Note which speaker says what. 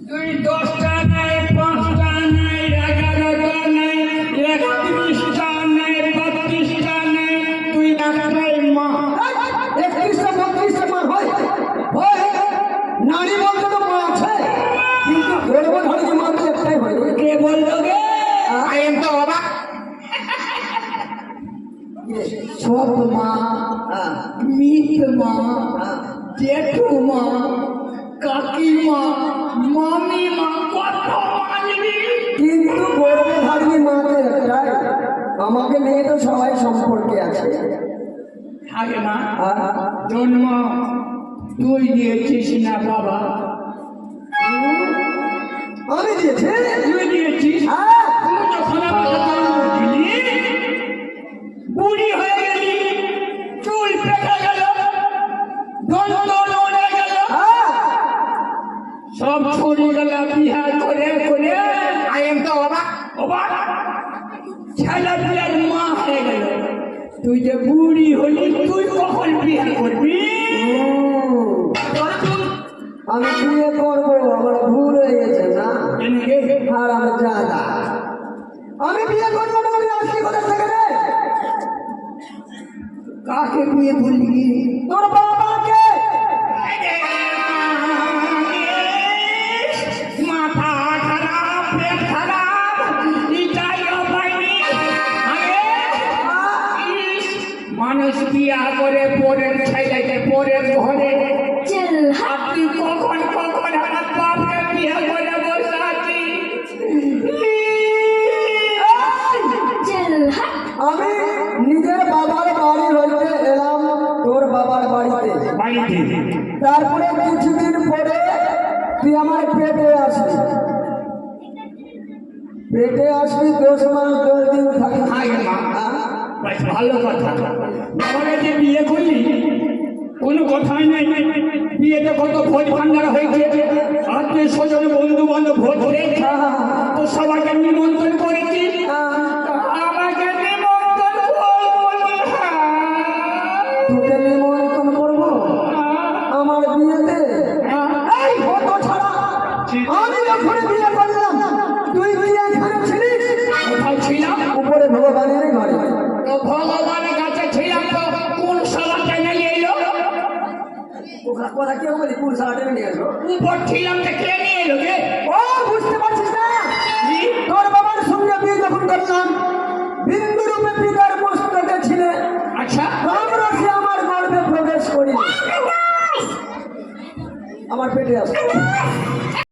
Speaker 1: তুই 10টা নাই, 5টা নাই, 11টা নাই, 31টা নাই, 32টা নাই, তুই একটাই মা।
Speaker 2: 31টা 32টা মা হয় হয়। নারী বলতে তো মা আছে, কিন্তু গর্ভধারী মা তো একটাই হয়।
Speaker 1: কে বললো গে? আই এম তো অবাক। সব মা, মিত মা, জেঠু মা, কাকিমা, মামিমা, কত মানবি,
Speaker 2: কিন্তু গর্ভধারী মা তো একটাই। আমাকে নিয়ে তো সবাই সম্পর্কে আছে।
Speaker 1: থাকে না। জন্ম তুই দিয়েছিস না বাবা?
Speaker 2: আমি দিয়েছি।
Speaker 1: তুই দিয়েছিস।
Speaker 2: হ্যাঁ।
Speaker 1: তুই যখন আমাকে জন্ম দিলি, বুড়ি হয়ে গেলি, চুল পেকে গেল, দন্ত নড়ে গেল,
Speaker 2: হ্যাঁ।
Speaker 1: সব ছড়ে গেল বিহার করে করে। আই এম তো অবাক অবাক। ছেলে পিলার মা হয়ে গেল, তুই যে বুড়ি হলি, তুই কখন বিয়ে করবি?
Speaker 2: আমি বিয়ে করবো, আমার ভুল হয়ে গেছে না। আর আমি জাদা, আমি বিয়ে করবো না। আমি আসছি কোথা থেকে রে?
Speaker 1: কাকে বিয়ে করলি?
Speaker 2: তোর বাবাকে।
Speaker 1: মাথা খারাপ, পেট খারাপ, এটাইও পাইনি। মানুষ বিয়া করে পরের ছেলেকে পরের ঘরে, আপনি কখন কখন আমার বাপকে বিয়ে করে বসে আছি।
Speaker 2: আমি নিজের বাবার বাড়ি হইতে এলাম তোর বাবার বাড়িতে। তারপরে কিছুদিন পরে তুই আমার পেটে আসবি। পেটে আসবি 10 মাস 10 দিন থাকবি।
Speaker 1: ভালো কথা। বাবাকে যে বিয়ে করলি, কোনো কথাই নাই। বিয়েতে কত ভোজ ভান্ডার হয়েছে, আত্মীয় স্বজন বন্ধু বান্ধব ভোজ হয়েছে, তো সবাইকে নিমন্ত্রণ করেছি। আমাকে নিমন্ত্রণ করবি?
Speaker 2: তোকে নিমন্ত্রণ করবো আমার বিয়েতে? এই কত ছাড়া, আমি যখন বিয়ে করলাম তুই বিয়ে এখানে ছিলিস?
Speaker 1: কোথায় ছিলাম?
Speaker 2: উপরে ভগবানের ঘরে।
Speaker 1: তো ভগবানের কাছে ছিলাম, তো কোন সবাইকে নিয়ে এলো?
Speaker 2: কথা কেউ বলি কোন সালাটে নিয়ে এলো?
Speaker 1: উপর ছিলাম, তো কে নিয়ে এলো গে?
Speaker 2: ও বুঝতে পারছিস না? তোর বাবার সঙ্গে বিয়ে যখন করলাম, বিন্দু রূপে পিতার পুস্তকে ছিলে।
Speaker 1: আচ্ছা,
Speaker 2: আমরা সে আমার গর্ভে প্রবেশ করি, আমার পেটে আসে।